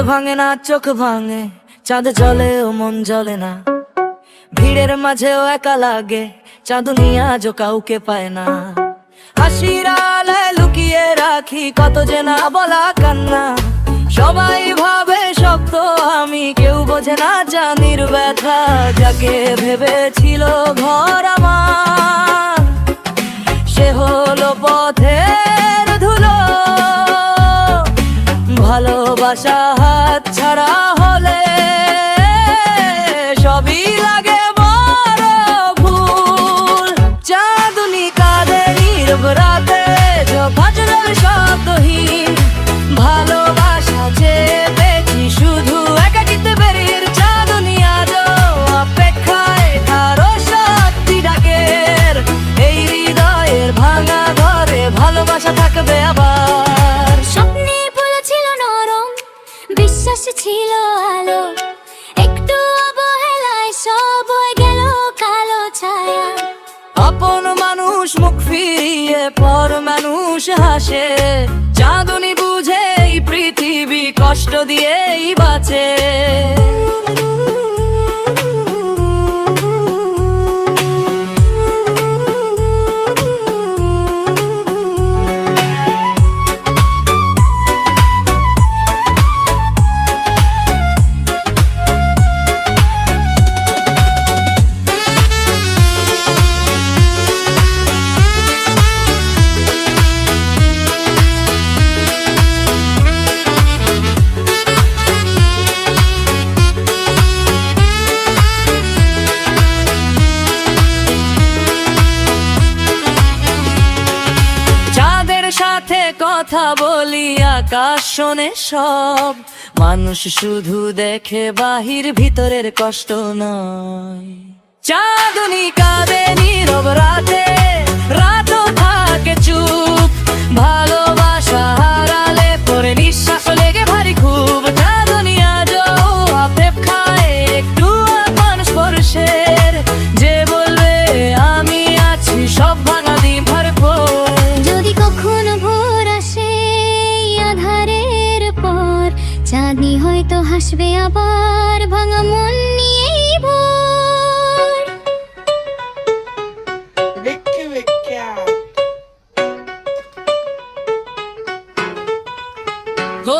ভাঙে না চোখ ভাঙে, চাঁদ জ্বলেও মন জ্বলে না। ভিড়ের মাঝেও একা লাগে, চাঁদনি আজও কাউকে পায় না। হাসির আড়ালে লুকিয়ে রাখি কত যে না বলা কান্না। সবাই ভাবে শক্ত আমি, কেউ বোঝে না জানির ব্যথা। যাকে ভেবেছিল ঘর আমার, সে হলো পথের ধুলো। ভালোবাসা হাত ছাড়া হলে সবই লাগে বড় ভুল। চাঁদনি কাঁদে নীরব রাতে, ফাজরের শব্দহীন। ভালোবাসা চেপেছি শুধু একাকিত্বে বেরিয়ে। চাঁদনি আজও অপেক্ষায়, তারও সত্যি ডাকের। এই হৃদয়ের ভাঙা ঘরে ভালোবাসা থাকবে আবার। স্বপ্নে ফুল ছিল নরম, বিশ্বাস ছিল আলো। একটু অবহেলায় সব হয়ে গেল কালো ছায়া। আপন মানুষ মুখ ফিরিয়ে পর মানুষ হাসে। চাঁদনি বুঝে এই পৃথিবী কষ্ট দিয়েই বাঁচে। সাথে কথা বলি, আকাশ শোনে সব। মানুষ শুধু দেখে বাহির, ভিতরের কষ্ট নয়। চাঁদনি কাঁদে নীরব রাতে, রাতও থাকে চুপ। ভালোবাসা হারালে পরে নিঃশ্বাস লেগে ভারী খুব। চাঁদনি আজও অপেক্ষায় একটু আপন স্পর্শের। যে বলবে আমি আছি সব ভাঙা দিন ভরপুর। যদি কখনো ভোর আসে আধারের পর, চাঁদনি হয়তো হাসবে আবার ভাঙা মন নিয়েই ভোর। ও